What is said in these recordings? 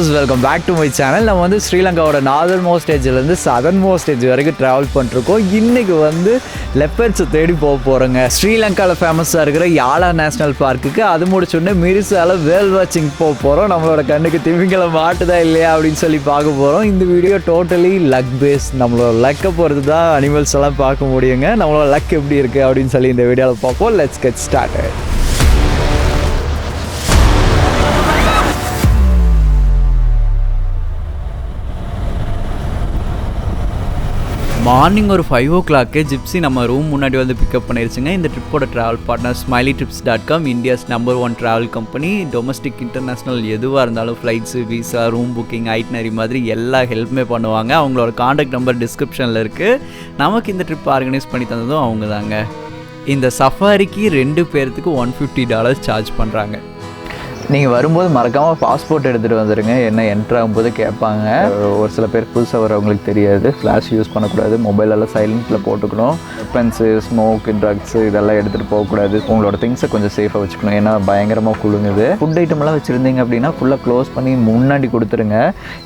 Viewers, welcome back to my channel. நம்ம வந்து ஸ்ரீலங்காவோட நார்தர்ன் மோஸ்ட் ஏஜ்லேருந்து சதர்ன் மோஸ்ட் ஏஜ் வரைக்கும் ட்ராவல் பண்ணிருக்கோம். இன்றைக்கி வந்து லெப்பர்ட்ஸை தேடி போக போகிறோங்க. ஸ்ரீலங்காவில் ஃபேமஸாக இருக்கிற யாலா நேஷ்னல் பார்க்குக்கு, அது முடிச்சோடனே மிரிசாவில் வேல் வாட்சிங் போக போகிறோம். நம்மளோட கண்ணுக்கு திமிங்கலை மாட்டுதா இல்லையா அப்படின்னு சொல்லி பார்க்க போகிறோம். இந்த வீடியோ டோட்டலி லக் பேஸ். நம்மளோட லக்கை பொறுத்து தான் அனிமல்ஸ் எல்லாம் பார்க்க முடியுங்க. நம்மளோட லக் எப்படி இருக்குது அப்படின்னு சொல்லி இந்த வீடியோவில் பார்ப்போம். Let's get started. மார்னிங் ஒரு 5 o'clock ஜிப்ஸி நம்ம ரூம் முன்னாடி வந்து பிக்கப் பண்ணிருச்சுங்க. இந்த ட்ரிப்போட travel partner smileytrips.com, India's number 1 travel company. Domestic international எதுவாக இருந்தாலும் flights, visa, room booking, itinerary மாதிரி எல்லா ஹெல்ப்புமே பண்ணுவாங்க. அவங்களோட காண்டாக்ட் நம்பர் டிஸ்கிரிப்ஷனில் இருக்குது. நமக்கு இந்த ட்ரிப் ஆர்கனைஸ் பண்ணி தந்ததும் அவங்க தாங்க. இந்த சஃபாரிக்கு 2 பேர்த்துக்கு $150 சார்ஜ் பண்ணுறாங்க. நீங்கள் வரும்போது மறக்காமல் பாஸ்போர்ட் எடுத்துகிட்டு வந்துடுங்க. என்ன என்ட்ரு ஆகும்போது கேட்பாங்க. ஒரு சில பேர் புதுசாக வரவங்களுக்கு தெரியாது, ஃப்ளாஷ் யூஸ் பண்ணக்கூடாது, மொபைலெல்லாம் சைலண்ட்டில் போட்டுக்கணும். வெப்பன்ஸு, ஸ்மோக், ட்ரக்ஸு இதெல்லாம் எடுத்துகிட்டு போகக்கூடாது. உங்களோட திங்ஸை கொஞ்சம் சேஃபாக வச்சுக்கணும், ஏன்னா பயங்கரமாக குளுங்குது. ஃபுட் ஐட்டம்லாம் வச்சுருந்தீங்க அப்படின்னா ஃபுல்லாக க்ளோஸ் பண்ணி முன்னாடி கொடுத்துருங்க.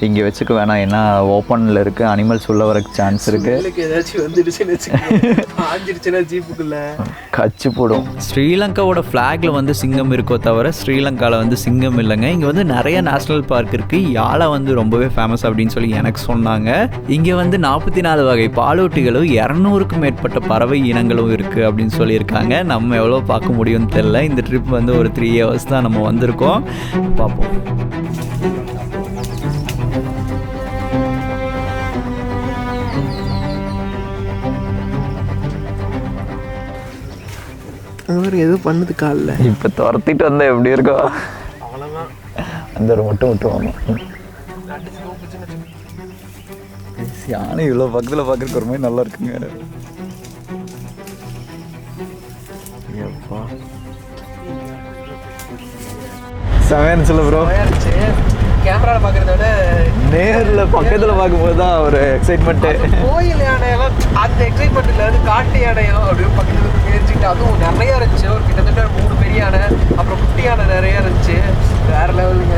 இங்கே வச்சுக்க வேணாம், ஏன்னா ஓப்பனில் இருக்குது, அனிமல்ஸ் உள்ள வரக்கு சான்ஸ் இருக்குது. ஏதாச்சும் வந்துடுச்சுன்னு ஜீப்புக்குள்ள கச்சு போடும். ஸ்ரீலங்காவோட ஃப்ளாகில் வந்து சிங்கம் இருக்கோ தவிர ஸ்ரீலங்காவில் வந்து சிங்கம் இல்லைங்க. இங்கே வந்து நிறைய நேஷ்னல் பார்க் இருக்குது. யாழை வந்து ரொம்பவே ஃபேமஸ் அப்படின்னு சொல்லி எனக்கு சொன்னாங்க. இங்கே வந்து 44 வகை பாலூட்டிகளும் 200க்கும் மேற்பட்ட பறவை இனங்களும் இருக்குது அப்படின்னு சொல்லியிருக்காங்க. நம்ம எவ்வளோ பார்க்க முடியும்னு தெரியல. இந்த ட்ரிப் வந்து ஒரு 3 hours தான் நம்ம வந்திருக்கோம். பார்ப்போம். எதுவும் பண்ணது காலில் இப்போ துரத்திட்டு வந்தால் எப்படி இருக்கும்? அவ்வளோதான். அந்த ஒரு மட்டும் விட்டுருவாங்க. யானை இவ்வளோ பக்கத்தில் பார்க்குறக்கு ஒரு மாதிரி நல்லா இருக்குங்க. செமையான சொல்ல ப்ரோ. கேமராவில் பார்க்குறத விட நேரில் பக்கத்தில் பார்க்கும்போது தான் ஒரு எக்ஸைட்மெண்ட்டு. கோயில் யானையெல்லாம் அந்த எக்ஸைட்மெண்ட் இல்லை, அது காட்டு யானையோ அப்படின்னு பக்கத்தில் பேசிக்கிட்டு, அதுவும் நிறையா இருந்துச்சு. ஒரு கிட்டத்தட்ட 3 பெரிய யானை, அப்புறம் குட்டி யானை நிறையா இருந்துச்சு. வேறு லெவலுங்க.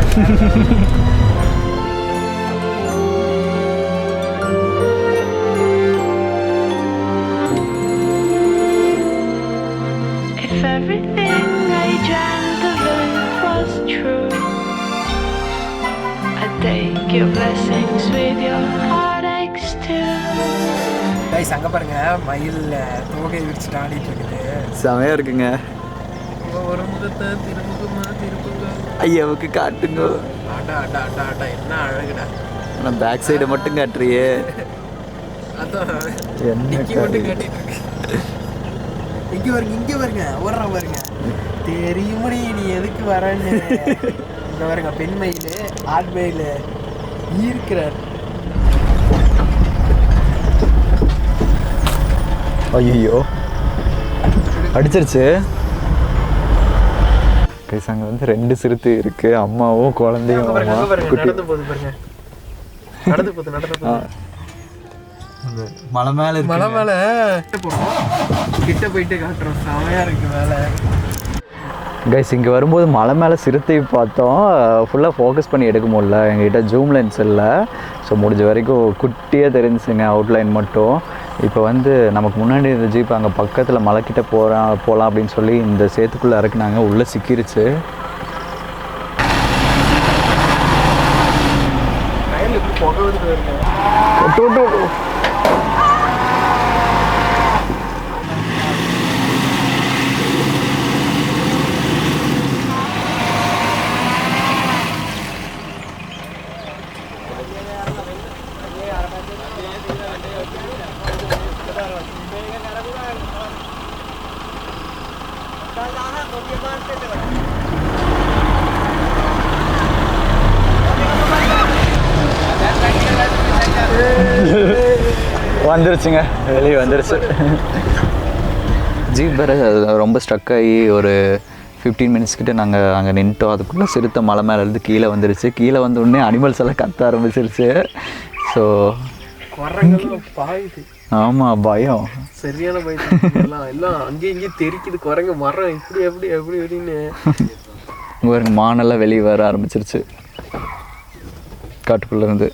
Your blessings with your heartaches too. Guys, அங்கே பாருங்க, மயில் தோகை விரிச்சுட்டு ஆடிட்டு இருக்குது. செமையாக இருக்குங்க. ஒரு முகத்தை திருப்புங்க ஐயாவுக்கு காட்டுங்க. ஆட்டா ஆட்டா ஆட்டா ஆட்டா, என்ன அழகுடா. ஆனால் பேக் சைடை மட்டும் காட்டுறியே. அதான் என்ன மட்டும் காட்டிட்டு இருக்கு. இங்கே பாருங்க ஓடுறா பாருங்க. தெரியுமடி நீ எதுக்கு வரன்னு. இங்கே பாருங்க, பெண் மயில், ஆண் மயில் இருக்கிறார். ஐயோ அடிச்சிருச்சு. அங்கே வந்து 2 சிறுத்தை இருக்கு, அம்மாவும் குழந்தையும். நடந்து போகுது பாருங்க, நடந்து போகுது. மலை மேல மலை மேல கிட்ட போயிட்டு காட்டுறோம். செமையா இருக்கு மேல. கைஸ், இங்கே வரும்போது மலை மேலே சிறுத்தை பார்த்தோம். ஃபுல்லாக ஃபோக்கஸ் பண்ணி எடுக்க முடியல, எங்ககிட்ட ஜூம் லென்ஸ் இல்லை. ஸோ முடிஞ்ச வரைக்கும் குட்டியாக தெரிஞ்சுங்க, அவுட்லைன் மட்டும். இப்போ வந்து நமக்கு முன்னாடி இந்த ஜீப் அங்கே பக்கத்தில் மலைக்கிட்ட போகலாம் அப்படின்னு சொல்லி இந்த சேத்துக்குள்ளே இறக்குனாங்க. உள்ளே சிக்கிருச்சு. வந்துருச்சுங்க, வெளியே வந்துருச்சு. ஜீப் வேறு ரொம்ப ஸ்ட்ரக் ஆகி ஒரு 15 minutes கிட்ட நாங்கள் அங்கே நின்ட்டோம். அதுக்குள்ளே சிறுத்தை மலை மேலே இருந்து கீழே வந்துருச்சு. கீழே வந்த உடனே அனிமல்ஸ் எல்லாம் கத்த ஆரம்பிச்சிருச்சு. ஸோ ஆமாம், பயம், சரியான பயம். எல்லாம் அங்கேயும் இங்கேயும் தெரிக்குது குரங்கு. மரம் இப்படி எப்படி எப்படி எப்படின்னு மானெல்லாம் வெளியே வர ஆரம்பிச்சிருச்சு. காட்டுக்குள்ளேருந்து.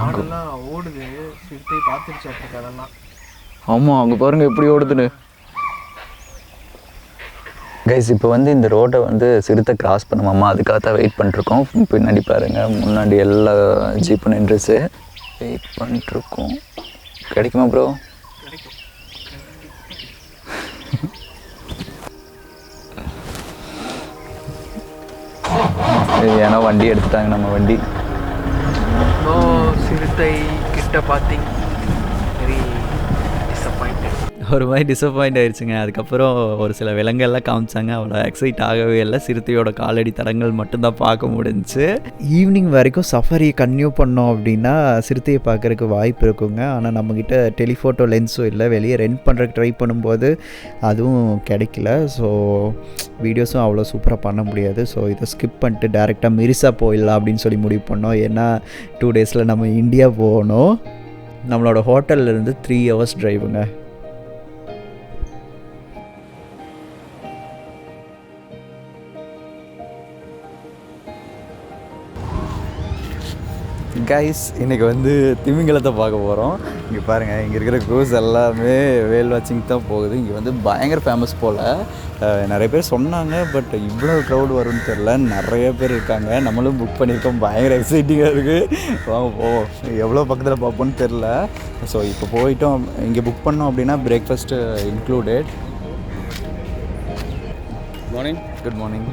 ஆடெல்லாம் ஓடுது, சிறுத்தை பார்த்துருச்சு அப்படி அதெல்லாம். ஆமாம், அங்கே பாருங்கள் எப்படி ஓடுதுன்னு. கைஸ் இப்போ வந்து இந்த ரோட்டை வந்து சிறுத்தை கிராஸ் பண்ணுமாம்மா, அதுக்காக தான் வெயிட் பண்ணிருக்கோம். பின்னாடி பாருங்கள், முன்னாடி எல்லா ஜீப்பு நின்றுச்சு, வெயிட் பண்ணிட்டுருக்கோம். கிடைக்குமா ப்ரோ? ஏன்னா வண்டி எடுத்துட்டாங்க நம்ம வண்டி. சிறுத்தை கிட்ட பார்த்தீங்க, வெரி டிசப்பாயிண்டட். ஒரு மாதிரி டிசப்பாயிண்ட் ஆயிடுச்சுங்க. அதுக்கப்புறம் ஒரு சில விலங்கெல்லாம் காமிச்சாங்க, அவ்வளோ எக்ஸைட் ஆகவே இல்லை. சிறுத்தையோட காலடி தடங்கள் மட்டும்தான் பார்க்க முடிஞ்சிச்சு. ஈவினிங் வரைக்கும் சஃபாரியை கன்டினியூ பண்ணோம் அப்படின்னா சிறுத்தையை பார்க்குறதுக்கு வாய்ப்பு இருக்குங்க. ஆனால் நம்மக்கிட்ட டெலிஃபோட்டோ லென்ஸும் இல்லை, வெளியே ரெண்ட் பண்ணுறதுக்கு ட்ரை பண்ணும்போது அதுவும் கிடைக்கல. ஸோ வீடியோஸும் அவ்வளோ சூப்பராக பண்ண முடியாது. ஸோ இதை ஸ்கிப் பண்ணிட்டு டேரெக்டாக மிரிசா போயிடலாம் அப்படின்னு சொல்லி முடிவு பண்ணோம். ஏன்னா 2 டேஸில் நம்ம இந்தியா போகணும். நம்மளோட ஹோட்டல்லேருந்து 3 ஹவர்ஸ் ட்ரைவுங்க. கைஸ் இன்றைக்கி வந்து திமிங்கலத்தை பார்க்க போகிறோம். இங்கே பாருங்கள், இங்கே இருக்கிற க்ரூஸ் எல்லாமே வேல் வாட்சிங் தான் போகுது. இங்கே வந்து பயங்கர ஃபேமஸ் போல். நிறைய பேர் சொன்னாங்க, பட் இவ்வளோ க்ரௌட் வரும்னு தெரில. நிறைய பேர் இருக்காங்க, நம்மளும் புக் பண்ணியிருக்கோம். பயங்கர எக்ஸைட்டிங்காக இருக்குது. வாங்க போவோம், எவ்வளோ பக்கத்தில் பார்ப்போன்னு தெரில. ஸோ இப்போ போயிட்டோம். இங்கே புக் பண்ணோம் அப்படின்னா breakfast included. Morning. Good morning.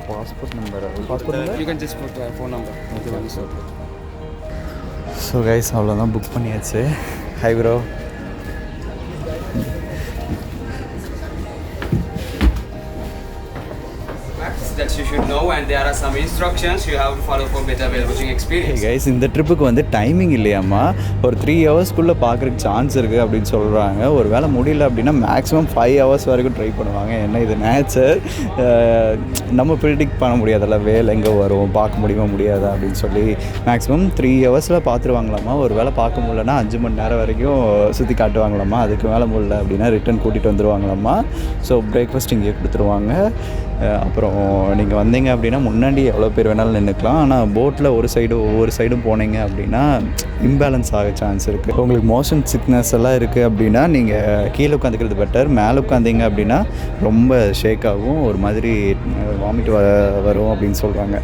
Passport number. You can just put phone number. Okay. So guys, அவ்வளோதான், புக் பண்ணியாச்சு. Hi bro. That you should know, and there are some instructions you have to follow for better whale watching experience. Hey guys, இந்த ட்ரிப்புக்கு வந்து timing இல்லையாம்மா, ஒரு 3 ஹவர்ஸ்க்குள்ளே பார்க்குறதுக்கு chance இருக்குது அப்படின்னு சொல்கிறாங்க. ஒரு வேளை முடியல அப்படின்னா மேக்ஸிமம் 5 ஹவர்ஸ் வரைக்கும் ட்ரை பண்ணுவாங்க. ஏன்னா இது நேச்சர், நம்ம ப்ரிடிக்ட் பண்ண முடியாதல்ல, வேலை எங்கே வரும், பார்க்க முடியுமா முடியாதா அப்படின்னு சொல்லி. மேக்ஸிமம் 3 ஹவர்ஸில் பார்த்துருவாங்களாம்மா. ஒரு வேளை பார்க்க முடியலன்னா 5 மணி நேரம் வரைக்கும் சுற்றி காட்டுவாங்களாம்மா. அதுக்கு மேலே முடியல அப்படின்னா ரிட்டன் கூட்டிகிட்டு வந்துடுவாங்களாம்மா. ஸோ பிரேக்ஃபாஸ்ட் இங்கே கொடுத்துருவாங்க. அப்புறம் நீங்கள் வந்தீங்க அப்படின்னா முன்னாடி எவ்வளோ பேர் வேணாலும் நின்றுக்கலாம். ஆனால் போட்டில் ஒவ்வொரு சைடும் போனீங்க அப்படின்னா இம்பேலன்ஸ் ஆக சான்ஸ் இருக்குது. உங்களுக்கு மோஷன் சிக்னஸ் எல்லாம் இருக்குது அப்படின்னா நீங்கள் கீழே உட்காந்துக்கிறது பெட்டர். மேலே உட்காந்திங்க அப்படின்னா ரொம்ப ஷேக் ஆகும், ஒரு மாதிரி வாமிட் வரும் அப்படின்னு சொல்கிறாங்க.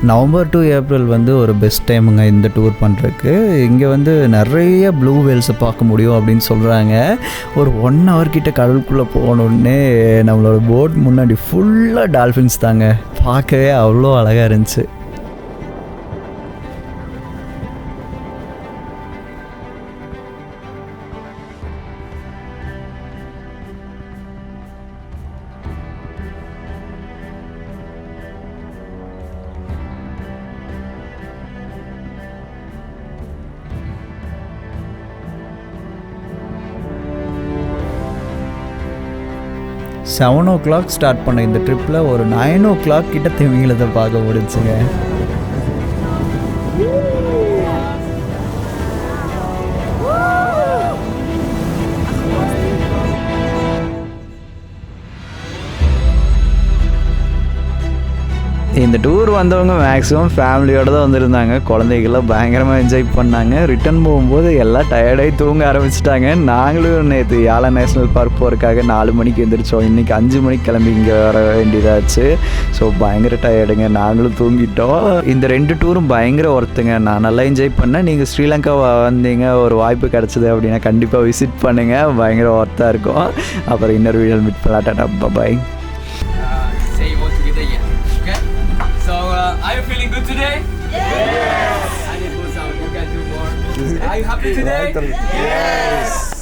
நவம்பர் டு ஏப்ரல் வந்து ஒரு பெஸ்ட் டைமுங்க இந்த டூர் பண்ணுறதுக்கு. இங்கே வந்து நிறைய ப்ளூ வேல்ஸை பார்க்க முடியும் அப்படின்னு சொல்கிறாங்க. ஒரு 1 ஹவர் கிட்ட கடலுக்குள்ளே போகணுன்னே நம்மளோட போட் முன்னாடி ஃபுல்லாக டால்ஃபின்ஸ் தாங்க. பார்க்கவே அவ்வளோ அழகாக இருந்துச்சு. செவன் ஓ கிளாக் ஸ்டார்ட் பண்ண இந்த ட்ரிப்பில் ஒரு 9 o'clock கிட்ட திமிங்கலத்தை பார்க்க முடிஞ்சுங்க. இந்த டூர் வந்தவங்க மேக்ஸிமம் ஃபேமிலியோடு தான் வந்திருந்தாங்க. குழந்தைகள்லாம் பயங்கரமாக என்ஜாய் பண்ணாங்க. ரிட்டன் போகும்போது எல்லாம் டயர்டாகி தூங்க ஆரம்பிச்சிட்டாங்க. நாங்களும் நேற்று யாழை நேஷ்னல் பார்க் போகிறதுக்காக 4 மணிக்கு எழுந்திரிச்சோம். இன்றைக்கி 5 மணிக்கு கிளம்பி இங்கே வர வேண்டியதாச்சு. ஸோ பயங்கர டயர்டுங்க, நாங்களும் தூங்கிட்டோம். இந்த 2 டூரும் பயங்கர ஒர்த்துங்க. நான் நல்லா என்ஜாய் பண்ணேன். நீங்கள் ஸ்ரீலங்கா வந்தீங்க, ஒரு வாய்ப்பு கிடச்சிது அப்படின்னா கண்டிப்பாக விசிட் பண்ணுங்கள், பயங்கர ஒர்த்தாக இருக்கும். அப்புறம் இன்னொரு வீடியோ மீட் பண்ணலாம். டாடா, பாய். Are you feeling good today? Yes! I need to put some, you can do more. Are you happy today? Yes!